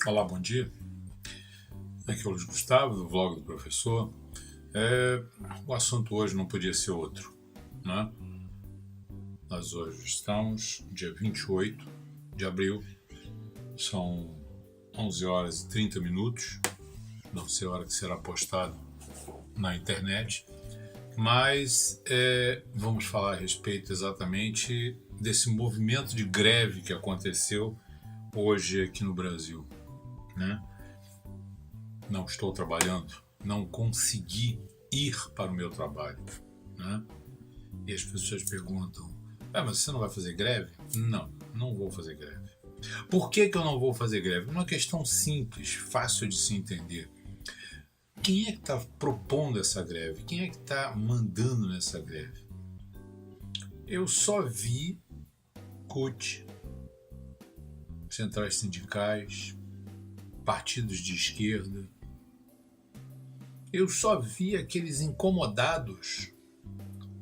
Olá, bom dia. Aqui é o Luiz Gustavo, do Vlog do Professor. O assunto hoje não podia ser outro, né? Nós hoje estamos dia 28 de abril, são 11 horas e 30 minutos, não sei a hora que será postado na internet, mas vamos falar a respeito exatamente desse movimento de greve que aconteceu hoje aqui no Brasil, né? Não estou trabalhando, não consegui ir para o meu trabalho, né? E as pessoas perguntam, mas você não vai fazer greve? Não vou fazer greve. Por que eu não vou fazer greve? Uma questão simples, fácil de se entender. Quem é que está propondo essa greve? Quem é que está mandando nessa greve? Eu só vi CUT, centrais sindicais, partidos de esquerda. Eu só vi aqueles incomodados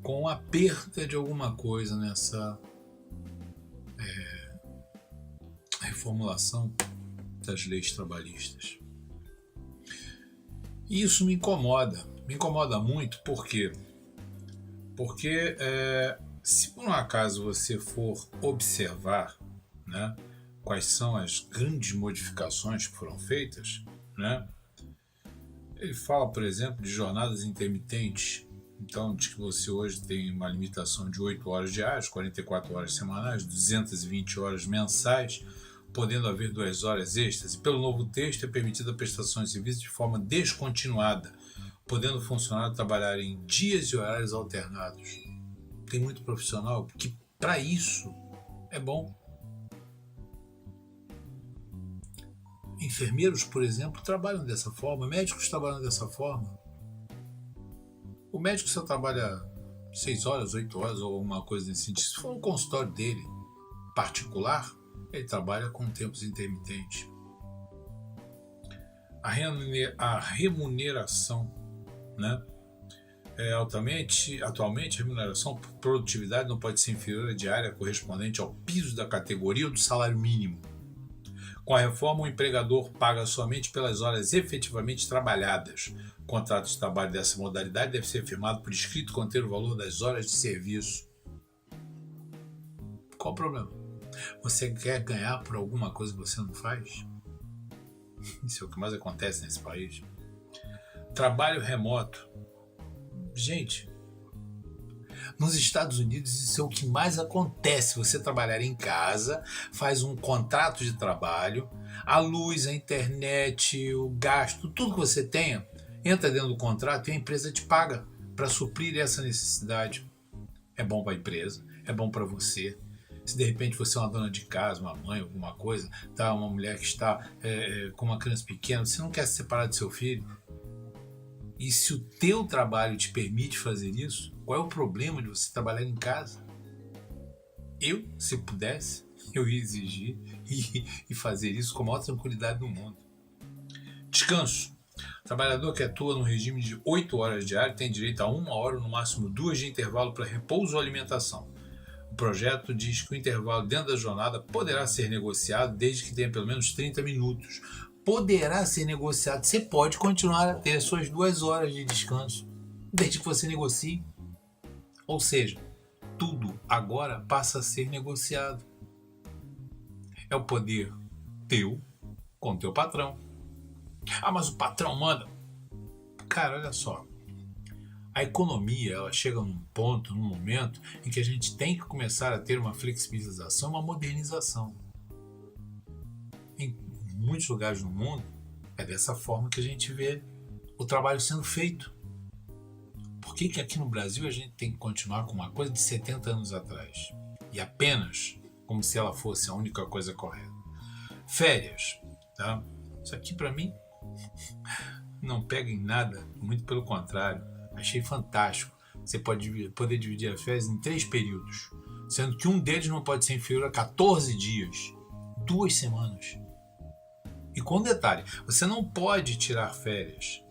com a perda de alguma coisa nessa reformulação das leis trabalhistas. E isso me incomoda muito, por quê? Porque se por um acaso você for observar, né, quais são as grandes modificações que foram feitas, né? Ele fala, por exemplo, de jornadas intermitentes. Então, diz que você hoje tem uma limitação de 8 horas diárias, 44 horas semanais, 220 horas mensais, podendo haver 2 horas extras. E pelo novo texto é permitida a prestação de serviço de forma descontinuada, podendo o funcionário trabalhar em dias e horários alternados. Tem muito profissional que, para isso, é bom. Enfermeiros, por exemplo, trabalham dessa forma, médicos trabalham dessa forma. O médico só trabalha 6 horas, 8 horas ou alguma coisa nesse sentido. Se for um consultório dele particular, ele trabalha com tempos intermitentes. A remuneração, né? Atualmente, a remuneração por produtividade não pode ser inferior à diária correspondente ao piso da categoria ou do salário mínimo. Com a reforma, o empregador paga somente pelas horas efetivamente trabalhadas. O contrato de trabalho dessa modalidade deve ser firmado por escrito e conter o valor das horas de serviço. Qual o problema? Você quer ganhar por alguma coisa que você não faz? Isso é o que mais acontece nesse país. Trabalho remoto. Gente, nos Estados Unidos isso é o que mais acontece. Você trabalhar em casa, faz um contrato de trabalho, a luz, a internet, o gasto, tudo que você tenha, entra dentro do contrato e a empresa te paga para suprir essa necessidade. É bom para a empresa, é bom para você. Se de repente você é uma dona de casa, uma mãe, alguma coisa, tá, uma mulher que está com uma criança pequena, você não quer se separar do seu filho? E se o teu trabalho te permite fazer isso, qual é o problema de você trabalhar em casa? Eu, se pudesse, eu ia exigir e fazer isso com a maior tranquilidade do mundo. Descanso. O trabalhador que atua no regime de 8 horas diárias tem direito a 1 hora, no máximo 2 de intervalo para repouso ou alimentação. O projeto diz que o intervalo dentro da jornada poderá ser negociado desde que tenha pelo menos 30 minutos. Poderá ser negociado. Você pode continuar a ter as suas 2 horas de descanso, desde que você negocie. Ou seja, tudo agora passa a ser negociado. É o poder teu com o teu patrão. Mas o patrão manda. Cara, olha só. A economia, ela chega num ponto, num momento em que a gente tem que começar a ter uma flexibilização, uma modernização. Em muitos lugares no mundo, é dessa forma que a gente vê o trabalho sendo feito. Por que aqui no Brasil a gente tem que continuar com uma coisa de 70 anos atrás? E apenas como se ela fosse a única coisa correta. Férias, tá? Isso aqui para mim não pega em nada, muito pelo contrário. Achei fantástico. Você pode poder dividir as férias em 3 períodos, sendo que um deles não pode ser inferior a 14 dias, 2 semanas. E com um detalhe, você não pode tirar férias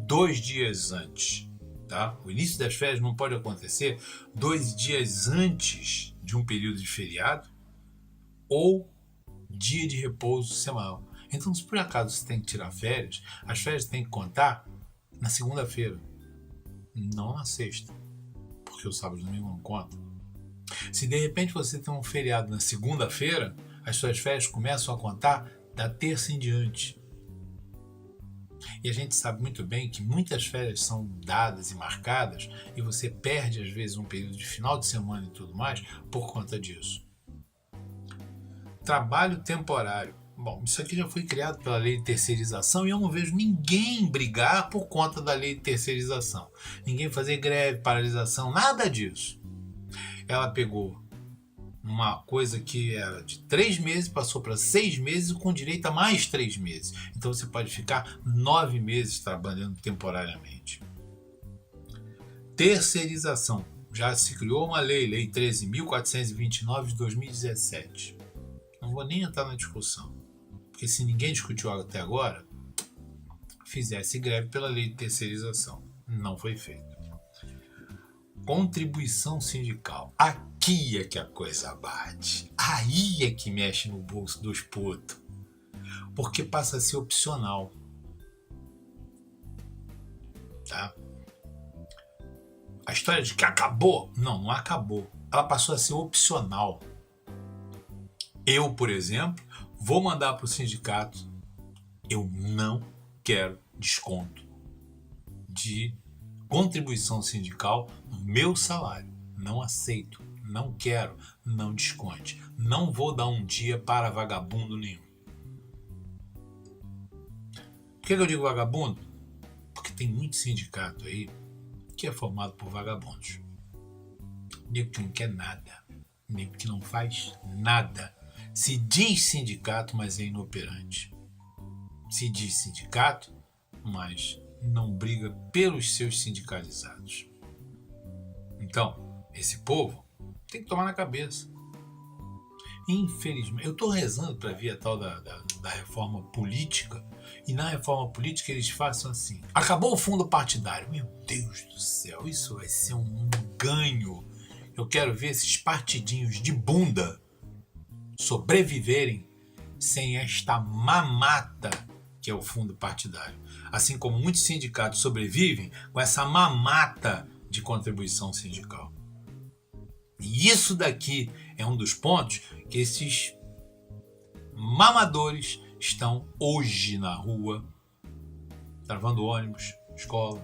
2 dias antes. Tá? O início das férias não pode acontecer 2 dias antes de um período de feriado ou dia de repouso semanal. Então, se por acaso você tem que tirar férias, as férias tem que contar na segunda-feira, não na sexta, porque o sábado e domingo não conta. Se de repente você tem um feriado na segunda-feira, as suas férias começam a contar da terça em diante. E a gente sabe muito bem que muitas férias são dadas e marcadas e você perde às vezes um período de final de semana e tudo mais por conta disso. Trabalho temporário. Bom, isso aqui já foi criado pela lei de terceirização e eu não vejo ninguém brigar por conta da lei de terceirização. Ninguém fazer greve, paralisação, nada disso. Ela pegou uma coisa que era de 3 meses, passou para 6 meses com direito a mais 3 meses. Então você pode ficar 9 meses trabalhando temporariamente. Terceirização. Já se criou uma lei 13.429 de 2017. Não vou nem entrar na discussão, porque se ninguém discutiu até agora, fizesse greve pela lei de terceirização. Não foi feito. Contribuição sindical. Aqui é que a coisa bate. Aí é que mexe no bolso dos putos. Porque passa a ser opcional. Tá? A história de que acabou. Não acabou. Ela passou a ser opcional. Eu, por exemplo, vou mandar para o sindicato. Eu não quero desconto de contribuição sindical no meu salário. Não aceito, não quero, não desconte. Não vou dar um dia para vagabundo nenhum. Por que eu digo vagabundo? Porque tem muito sindicato aí que é formado por vagabundos. Nego que não quer nada. Nego que não faz nada. Se diz sindicato, mas é inoperante. Se diz sindicato, mas não briga pelos seus sindicalizados. Então, esse povo tem que tomar na cabeça. Infelizmente, eu estou rezando para vir a tal da reforma política, e na reforma política eles façam assim: acabou o fundo partidário. Meu Deus do céu, isso vai ser um ganho. Eu quero ver esses partidinhos de bunda sobreviverem sem esta mamata que é o fundo partidário. Assim como muitos sindicatos sobrevivem com essa mamata de contribuição sindical. E isso daqui é um dos pontos que esses mamadores estão hoje na rua, travando ônibus, escola.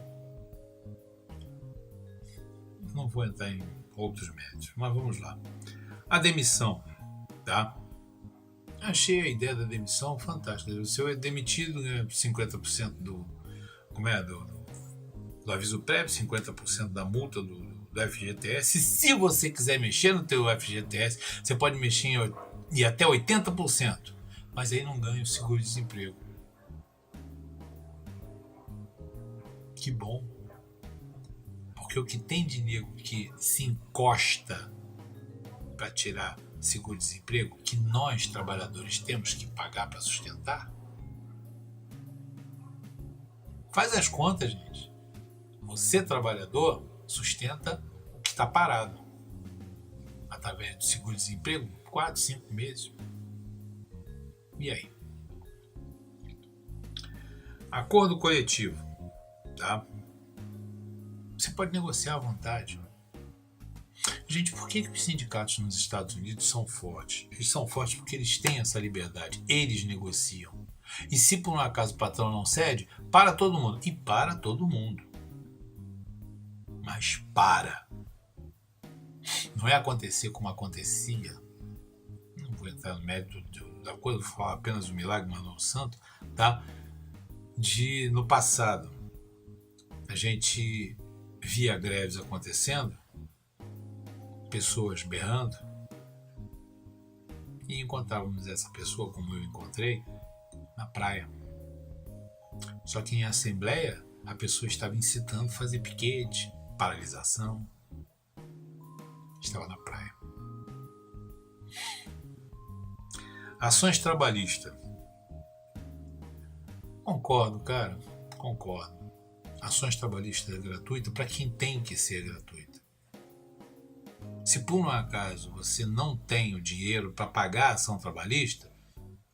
Não vou entrar em outros métodos, mas vamos lá. A demissão, tá? Achei a ideia da demissão fantástica. O seu é demitido, né, 50% do aviso prévio, 50% da multa do FGTS. Se você quiser mexer no teu FGTS, você pode mexer em até 80%, mas aí não ganha o seguro-desemprego. Que bom. Porque o que tem de nego que se encosta para tirar seguro-desemprego, que nós trabalhadores temos que pagar para sustentar? Faz as contas, gente. Você, trabalhador, sustenta o que está parado através do seguro-desemprego 4, 5 meses. E aí? Acordo coletivo, tá? Você pode negociar à vontade. Gente, por que os sindicatos nos Estados Unidos são fortes? Eles são fortes porque eles têm essa liberdade. Eles negociam. E se por um acaso o patrão não cede, para todo mundo. E para todo mundo. Mas para. Não é acontecer como acontecia. Não vou entrar no mérito da coisa, vou falar apenas o milagre Manuel Santo, tá? No passado, a gente via greves acontecendo, pessoas berrando, e encontrávamos essa pessoa, como eu encontrei, na praia. Só que em assembleia, a pessoa estava incitando a fazer piquete, paralisação. Estava na praia. Ações trabalhistas. Concordo, cara. Concordo. Ações trabalhistas é gratuita para quem tem que ser gratuita. Se por um acaso você não tem o dinheiro para pagar a ação trabalhista,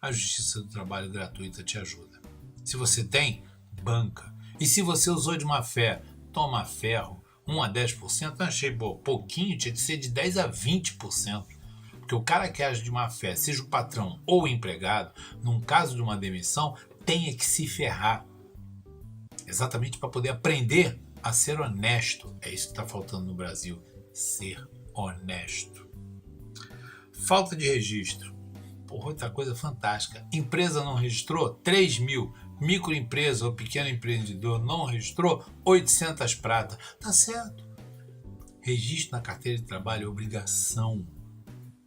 a Justiça do Trabalho gratuita te ajuda. Se você tem, banca. E se você usou de má fé, toma ferro. 1 a 10%, eu achei pouquinho, tinha que ser de 10 a 20%. Porque o cara que age de má fé, seja o patrão ou o empregado, num caso de uma demissão, tenha que se ferrar. Exatamente para poder aprender a ser honesto. É isso que está faltando no Brasil. Ser honesto. Falta de registro. Porra, outra coisa fantástica. Empresa não registrou? 3 mil. Microempresa ou pequeno empreendedor não registrou? 800 prata. Tá certo. Registro na carteira de trabalho é obrigação.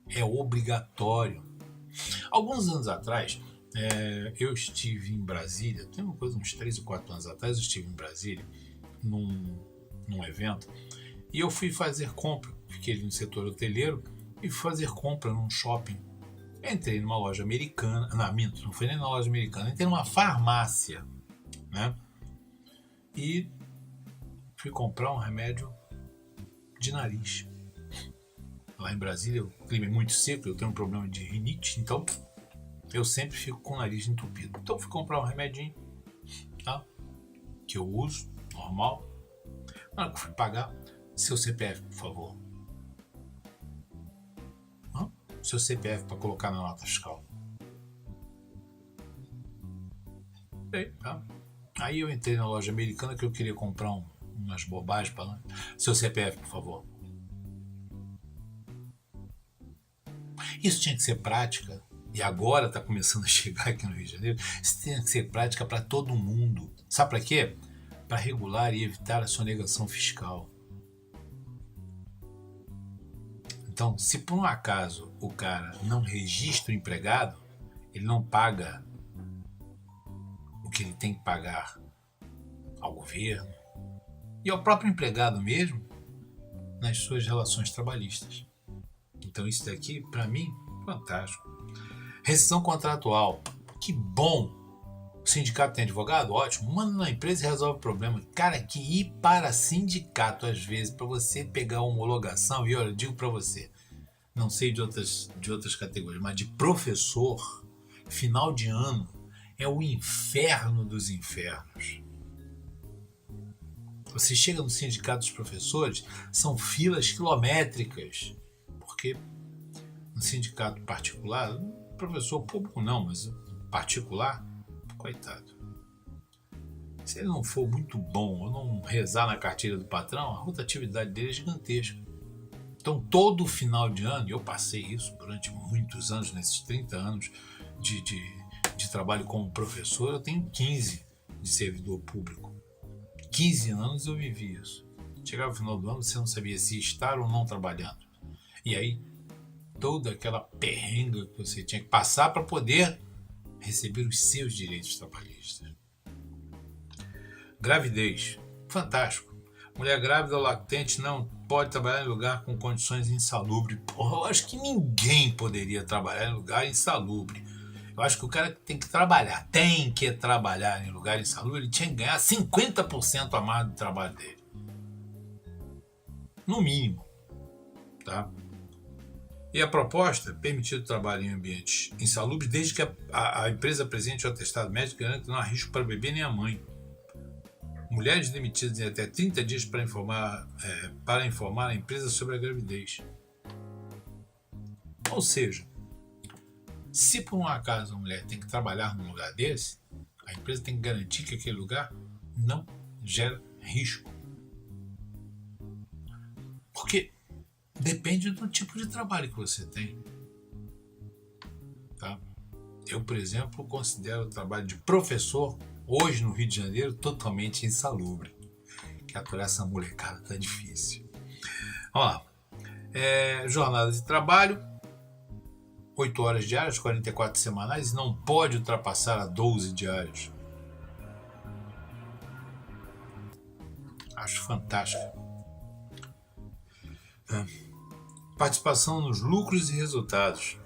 É obrigatório. Alguns anos atrás, eu estive em Brasília, tem uma coisa, uns 3 ou 4 anos atrás, eu estive em Brasília, num evento, e eu fui fazer compra. Fiquei ali no setor hoteleiro e fui fazer compra num shopping. Entrei numa loja americana, não foi nem na loja americana, entrei numa farmácia, né? E fui comprar um remédio de nariz. Lá em Brasília o clima é muito seco, eu tenho um problema de rinite, então eu sempre fico com o nariz entupido. Então fui comprar um remedinho, tá? Que eu uso, normal. Na hora que eu fui pagar, seu CPF, por favor. Seu CPF para colocar na nota fiscal. Tá? Aí eu entrei na loja americana que eu queria comprar umas bobagens para lá. Seu CPF, por favor. Isso tinha que ser prática, e agora está começando a chegar aqui no Rio de Janeiro. Isso tinha que ser prática para todo mundo. Sabe para quê? Para regular e evitar a sonegação fiscal. Então, se por um acaso o cara não registra o empregado, ele não paga o que ele tem que pagar ao governo e ao próprio empregado mesmo nas suas relações trabalhistas. Então isso daqui, para mim, fantástico. Rescisão contratual. Que bom! O sindicato tem advogado? Ótimo. Manda na empresa e resolve o problema. Cara, que ir para sindicato, às vezes, para você pegar a homologação, e olha, eu digo para você, não sei de outras categorias, mas de professor, final de ano, é o inferno dos infernos. Você chega no sindicato dos professores, são filas quilométricas, porque no sindicato particular, professor público não, mas particular, coitado. Se ele não for muito bom ou não rezar na carteira do patrão, a rotatividade dele é gigantesca. Então, todo final de ano, e eu passei isso durante muitos anos, nesses 30 anos de trabalho como professor, eu tenho 15 de servidor público. 15 anos eu vivi isso. Chegava no final do ano, você não sabia se estar ou não trabalhando. E aí, toda aquela perrenga que você tinha que passar para poder receber os seus direitos trabalhistas. Gravidez. Fantástico. Mulher grávida ou lactente não pode trabalhar em lugar com condições insalubres. Porra, eu acho que ninguém poderia trabalhar em lugar insalubre. Eu acho que o cara tem que trabalhar em lugar insalubre, ele tinha que ganhar 50% a mais do trabalho dele. No mínimo. Tá? E a proposta, permitir o trabalho em ambientes insalubres, desde que a empresa apresente o atestado médico garante que não há risco para o bebê nem a mãe. Mulheres demitidas em até 30 dias para informar a empresa sobre a gravidez. Ou seja, se por um acaso a mulher tem que trabalhar num lugar desse, a empresa tem que garantir que aquele lugar não gera risco. Porque depende do tipo de trabalho que você tem. Tá? Eu, por exemplo, considero o trabalho de professor, hoje no Rio de Janeiro, totalmente insalubre. Que aturar essa molecada tá difícil. Vamos lá. Jornada de trabalho, 8 horas diárias, 44 semanais, e não pode ultrapassar a 12 diárias. Acho fantástico. Participação nos lucros e resultados.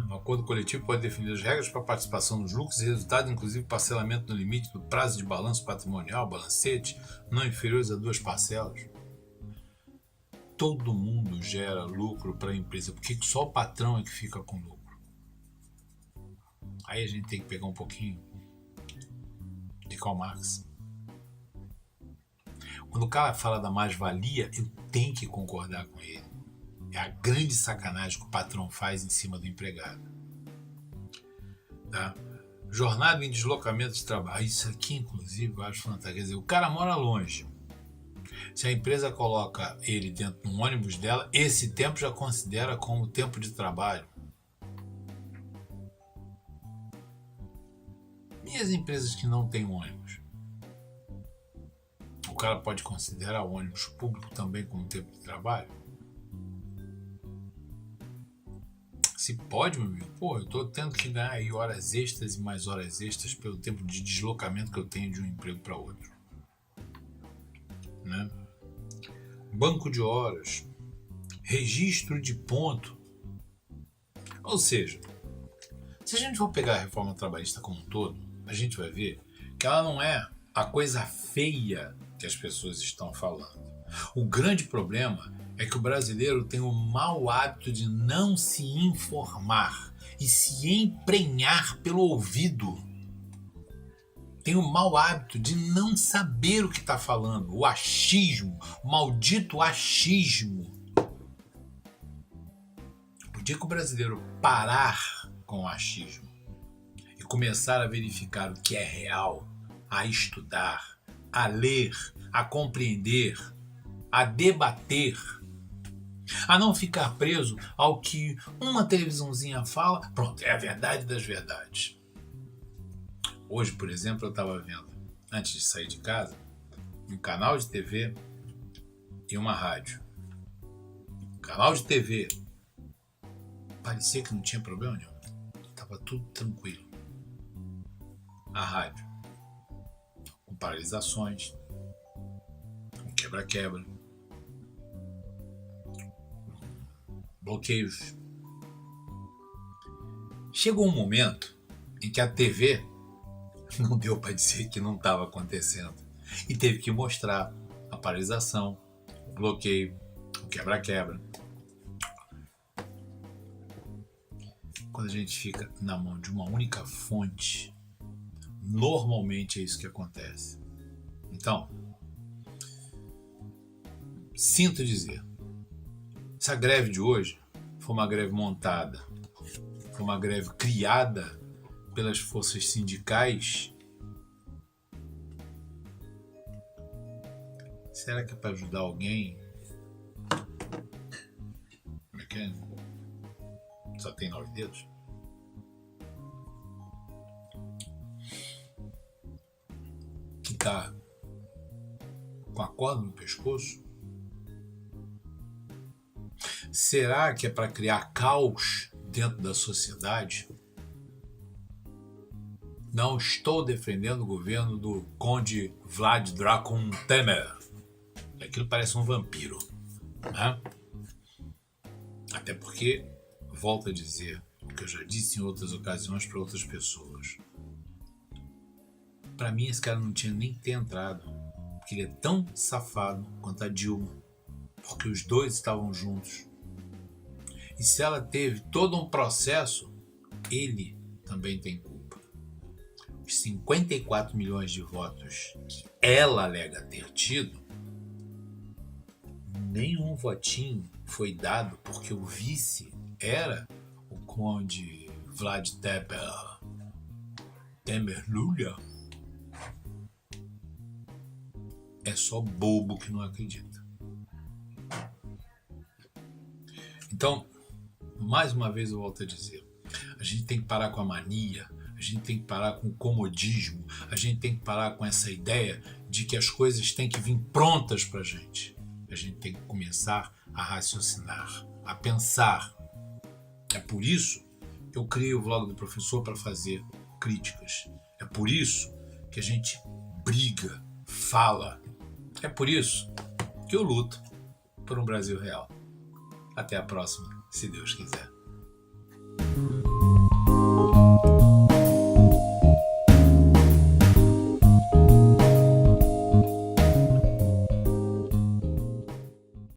O acordo coletivo pode definir as regras para participação nos lucros e resultados, inclusive parcelamento no limite do prazo de balanço patrimonial, balancete, não inferiores a 2 parcelas. Todo mundo gera lucro para a empresa, porque só o patrão é que fica com lucro. Aí a gente tem que pegar um pouquinho de Karl Marx. Quando o cara fala da mais-valia, eu tenho que concordar com ele. É a grande sacanagem que o patrão faz em cima do empregado. Tá? Jornada em deslocamento de trabalho. Isso aqui, inclusive, eu acho fantástico. Quer dizer, o cara mora longe. Se a empresa coloca ele dentro de um ônibus dela, esse tempo já considera como tempo de trabalho. E as empresas que não têm ônibus? O cara pode considerar o ônibus público também como tempo de trabalho? Se pode, meu amigo, pô, eu tô tendo que ganhar aí horas extras e mais horas extras pelo tempo de deslocamento que eu tenho de um emprego para outro. Né? Banco de horas, registro de ponto. Ou seja, se a gente for pegar a reforma trabalhista como um todo, a gente vai ver que ela não é a coisa feia que as pessoas estão falando. O grande problema é que o brasileiro tem o mau hábito de não se informar e se emprenhar pelo ouvido. Tem o mau hábito de não saber o que está falando. O achismo, o maldito achismo. O dia que o brasileiro parar com o achismo e começar a verificar o que é real, a estudar, a ler, a compreender, a debater, a não ficar preso ao que uma televisãozinha fala, pronto, é a verdade das verdades. Hoje, por exemplo, eu estava vendo, antes de sair de casa, um canal de TV e uma rádio. O canal de TV parecia que não tinha problema nenhum. Estava tudo tranquilo. A rádio, com paralisações, com quebra-quebra, bloqueios. Chegou um momento em que a TV não deu para dizer que não estava acontecendo e teve que mostrar a paralisação, o bloqueio, o quebra-quebra. Quando a gente fica na mão de uma única fonte, normalmente é isso que acontece. Então, sinto dizer, se a greve de hoje foi uma greve montada, foi uma greve criada pelas forças sindicais, será que é para ajudar alguém? Como é que é? Só tem 9 dedos? Que tá com a corda no pescoço? Será que é para criar caos dentro da sociedade? Não estou defendendo o governo do Conde Vlad Dracon Temer. Aquilo parece um vampiro, né? Até porque, volto a dizer o que eu já disse em outras ocasiões para outras pessoas. Para mim, esse cara não tinha nem que ter entrado, porque ele é tão safado quanto a Dilma, porque os dois estavam juntos. E se ela teve todo um processo, ele também tem culpa. Os 54 milhões de votos que ela alega ter tido, nenhum votinho foi dado porque o vice era o Conde Vlad Temer Lula. É só bobo que não acredita. Então, mais uma vez eu volto a dizer, a gente tem que parar com a mania, a gente tem que parar com o comodismo, a gente tem que parar com essa ideia de que as coisas têm que vir prontas pra gente. A gente tem que começar a raciocinar, a pensar. É por isso que eu criei o vlog do professor para fazer críticas. É por isso que a gente briga, fala. É por isso que eu luto por um Brasil real. Até a próxima, se Deus quiser.